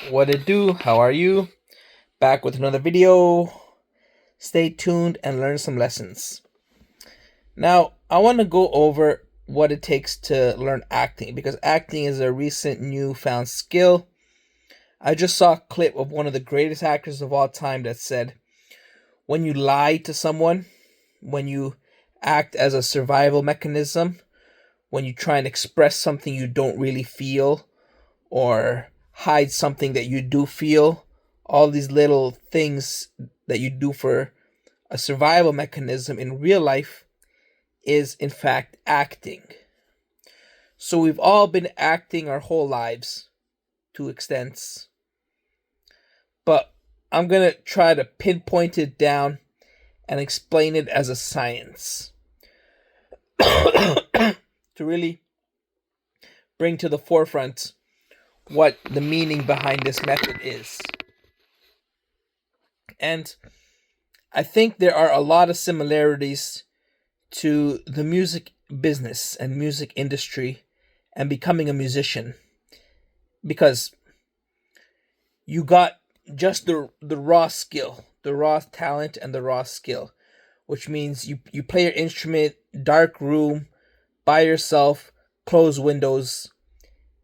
What it do? How are you? Back with another video. Stay tuned and learn some lessons. Now, I want to go over what it takes to learn acting because acting is a recent newfound skill. I just saw a clip of one of the greatest actors of all time that said, when you lie to someone, when you act as a survival mechanism, when you try and express something you don't really feel, or hide something that you do feel, all these little things that you do for a survival mechanism in real life is in fact acting. So we've all been acting our whole lives to extents, but I'm going to try to pinpoint it down and explain it as a science to really bring to the forefront what the meaning behind this method is. And I think there are a lot of similarities to the music business and music industry and becoming a musician because you got just the raw skill, the raw talent and the raw skill, which means you play your instrument, dark room, by yourself, closed windows,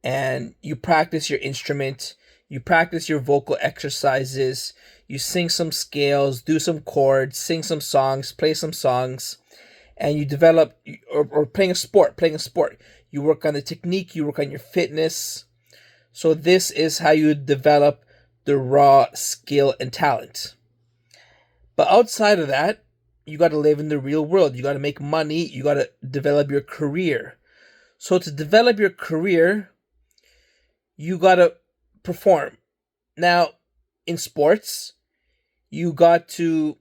and you practice your instrument, you practice your vocal exercises, you sing some scales, do some chords, sing some songs, play some songs, and you develop or playing a sport. You work on the technique, you work on your fitness. So this is how you develop the raw skill and talent. But outside of that, you got to live in the real world. You got to make money, you got to develop your career. So to develop your career, you got to perform. Now, in sports, you got to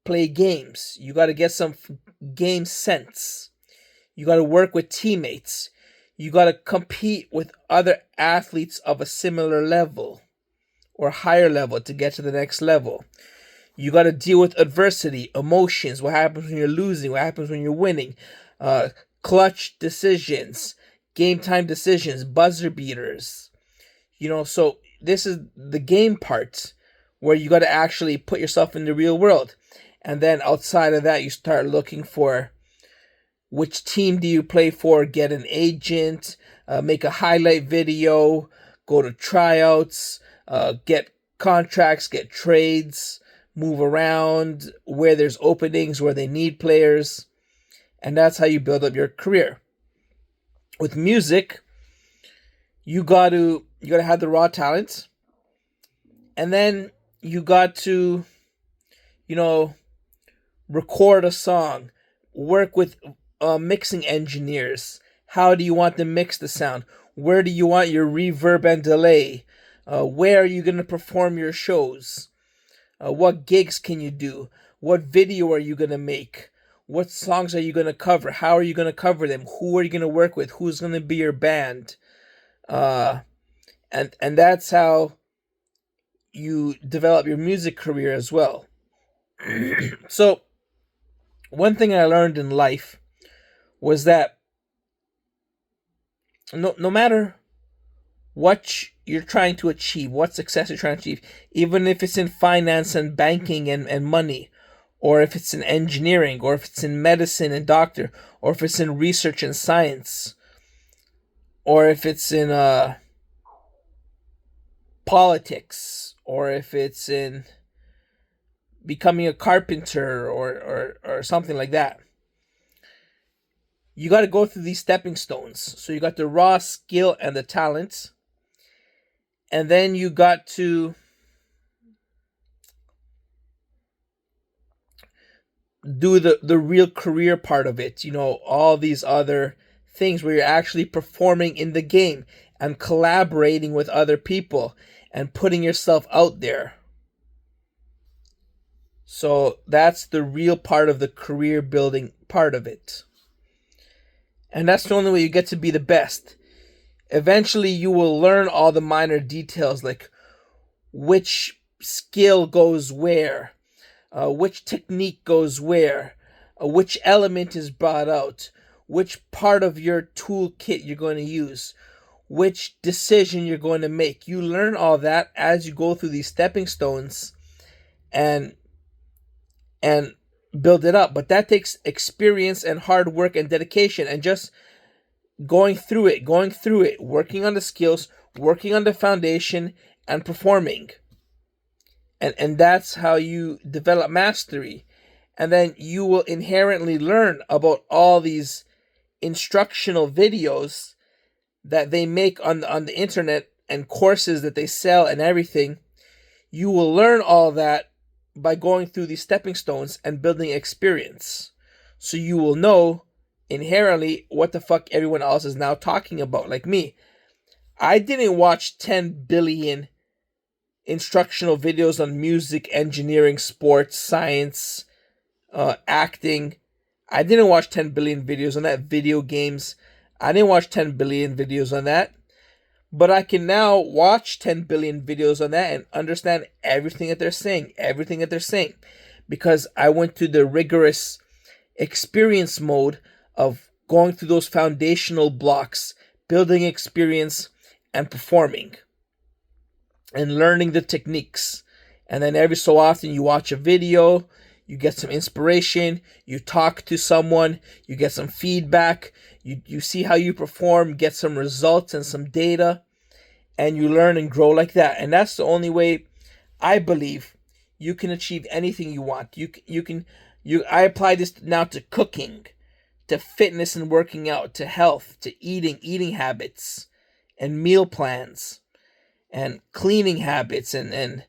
play games. You got to get some game sense. You got to work with teammates. You got to compete with other athletes of a similar level or higher level to get to the next level. You got to deal with adversity, emotions, what happens when you're losing, what happens when you're winning, clutch decisions, game time decisions, buzzer beaters. So this is the game part where you got to actually put yourself in the real world. And then outside of that, you start looking for which team do you play for, get an agent, make a highlight video, go to tryouts, get contracts, get trades, move around where there's openings, where they need players. And that's how you build up your career. With music, you got to have the raw talent, and then you got to record a song, work with mixing engineers. How do you want to mix the sound? Where do you want your reverb and delay? Where are you going to perform your shows? What gigs can you do? What video are you going to make? What songs are you going to cover? How are you going to cover them? Who are you going to work with? Who's going to be your band? And that's how you develop your music career as well. So one thing I learned in life was that no matter what you're trying to achieve, what success you're trying to achieve, even if it's in finance and banking and money, or if it's in engineering, or if it's in medicine and doctor, or if it's in research and science, or if it's in politics, or if it's in becoming a carpenter or something like that. You got to go through these stepping stones. So you got the raw skill and the talent, and then you got to do the real career part of it. All these other things where you're actually performing in the game and collaborating with other people and putting yourself out there. So that's the real part of the career building part of it. And that's the only way you get to be the best. Eventually, you will learn all the minor details, like which skill goes where, which technique goes where, which element is brought out, which part of your toolkit you're going to use, which decision you're going to make. You learn all that as you go through these stepping stones and build it up. But that takes experience and hard work and dedication, and just going through it, working on the skills, working on the foundation, and performing. And that's how you develop mastery. And then you will inherently learn about all these instructional videos that they make on the internet, and courses that they sell and everything. You will learn all that by going through these stepping stones and building experience. So you will know inherently what the fuck everyone else is now talking about. Like me, I didn't watch 10 billion instructional videos on music, engineering, sports, science, acting. I didn't watch 10 billion videos on that. Video games, I didn't watch 10 billion videos on that. But I can now watch 10 billion videos on that and understand everything that they're saying. Because I went through the rigorous experience mode of going through those foundational blocks, building experience and performing and learning the techniques. And then every so often you watch a video, you get some inspiration, you talk to someone, you get some feedback, you see how you perform, get some results and some data, and you learn and grow like that. And that's the only way I believe you can achieve anything you want. I apply this now to cooking, to fitness and working out, to health, to eating habits and meal plans and cleaning habits and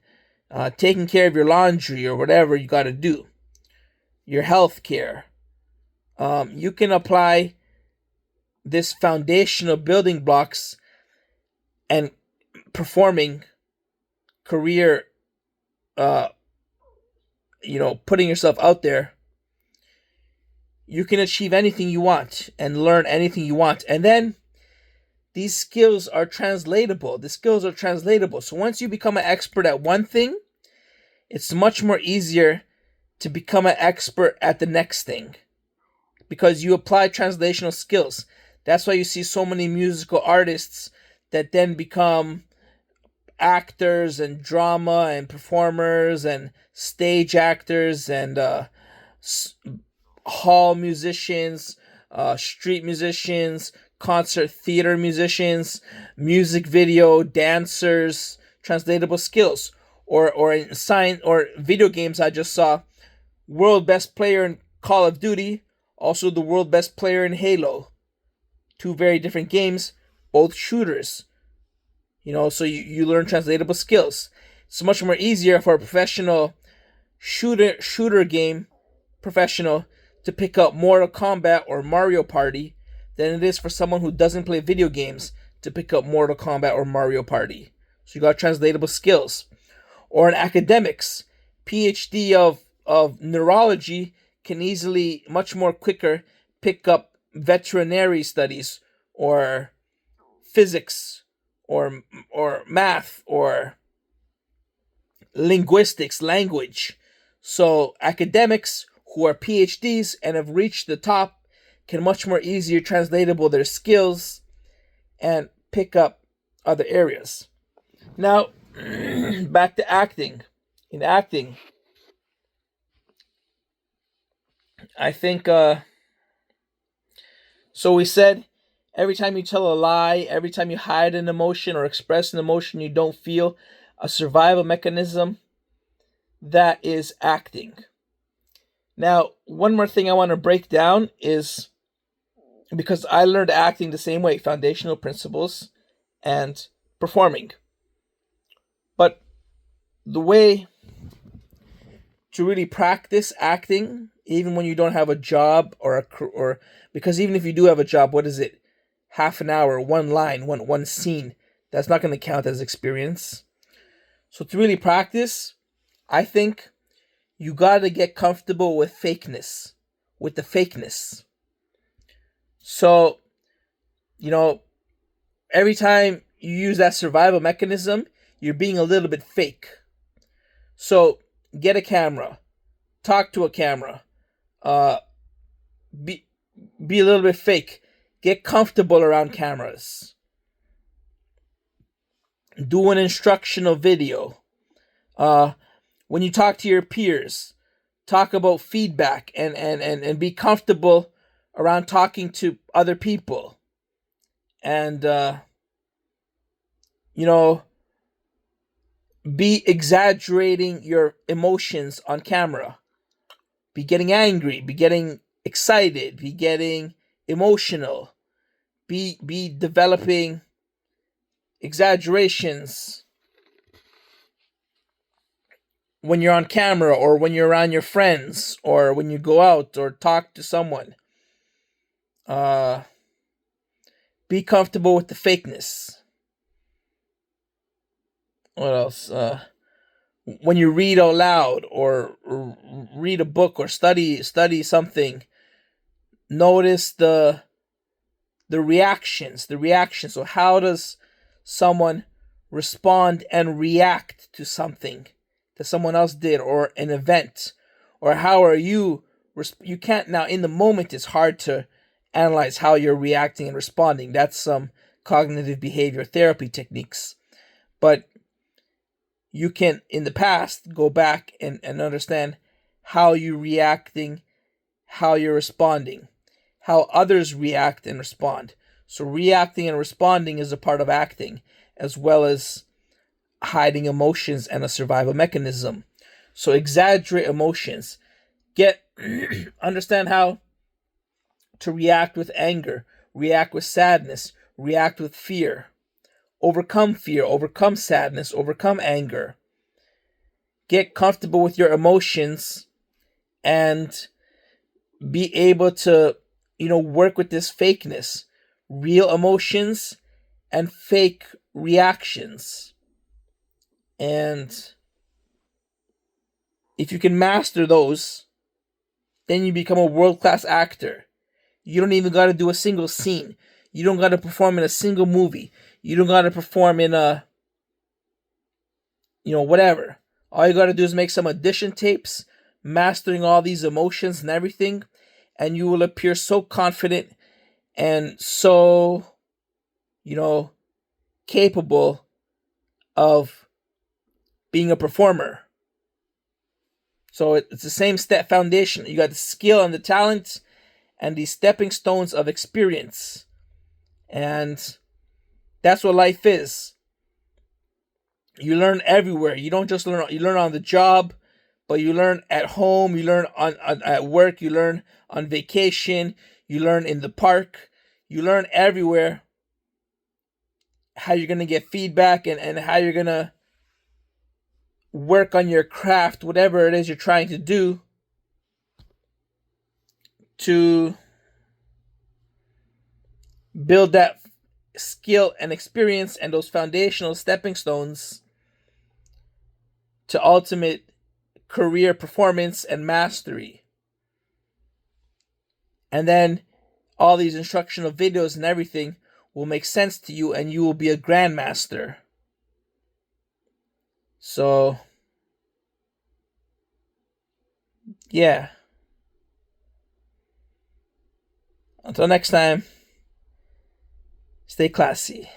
taking care of your laundry or whatever you got to do, your health care. You can apply this foundational building blocks and performing career, putting yourself out there. You can achieve anything you want and learn anything you want. And then these skills are translatable. So once you become an expert at one thing, it's much more easier to become an expert at the next thing, because you apply translational skills. That's why you see so many musical artists that then become actors and drama and performers and stage actors and hall musicians, street musicians, concert theater musicians, music video dancers. Translatable skills. Or in science or video games, I just saw world best player in Call of Duty, also the world best player in Halo. Two very different games, both shooters. So you learn translatable skills. It's much more easier for a professional shooter game professional to pick up Mortal Kombat or Mario Party than it is for someone who doesn't play video games to pick up Mortal Kombat or Mario Party. So you got translatable skills. Or in academics, PhD of neurology can easily, much more quicker, pick up veterinary studies or physics or math or linguistics, language. So academics who are PhDs and have reached the top can much more easier translatable their skills and pick up other areas. Now, back to acting. In acting, I think, so we said, every time you tell a lie, every time you hide an emotion or express an emotion you don't feel, a survival mechanism, that is acting. Now, one more thing I want to break down is, because I learned acting the same way, foundational principles and performing. But the way to really practice acting, even when you don't have a job or because even if you do have a job, what is it? Half an hour, one line, one scene. That's not going to count as experience. So to really practice, I think you got to get comfortable with fakeness, with the fakeness. So, every time you use that survival mechanism, you're being a little bit fake. So get a camera, talk to a camera, be a little bit fake, get comfortable around cameras, Do an instructional video. When you talk to your peers, talk about feedback and be comfortable around talking to other people. And, you know, be exaggerating your emotions on camera. Be getting angry, be getting excited, be getting emotional, be developing exaggerations when you're on camera or when you're around your friends or when you go out or talk to someone. Uh, be comfortable with the fakeness. What else? When you read out loud or read a book or study something, notice the reactions. The reactions. So how does someone respond and react to something that someone else did or an event, or how are you? You can't now in the moment. It's hard to analyze how you're reacting and responding. That's some cognitive behavior therapy techniques, but you can in the past go back and understand how you're reacting, how you're responding, how others react and respond. So reacting and responding is a part of acting, as well as hiding emotions and a survival mechanism. So exaggerate emotions. Get understand how to react with anger, react with sadness, react with fear. Fear, overcome sadness, overcome anger. Get comfortable with your emotions and be able to, work with this fakeness, real emotions and fake reactions. And if you can master those, then you become a world class actor. You don't even got to do a single scene. You don't got to perform in a single movie. You don't got to perform in a, whatever. All you got to do is make some audition tapes, mastering all these emotions and everything, and you will appear so confident and so, capable of being a performer. So it's the same step foundation. You got the skill and the talent and the stepping stones of experience. And that's what life is. You learn everywhere. You don't just learn. You learn on the job, but you learn at home. You learn at work. You learn on vacation. You learn in the park. You learn everywhere how you're gonna get feedback and how you're gonna work on your craft, whatever it is you're trying to do, to build that skill and experience and those foundational stepping stones to ultimate career performance and mastery. And then all these instructional videos and everything will make sense to you and you will be a grandmaster. So, yeah. Until next time, stay classy.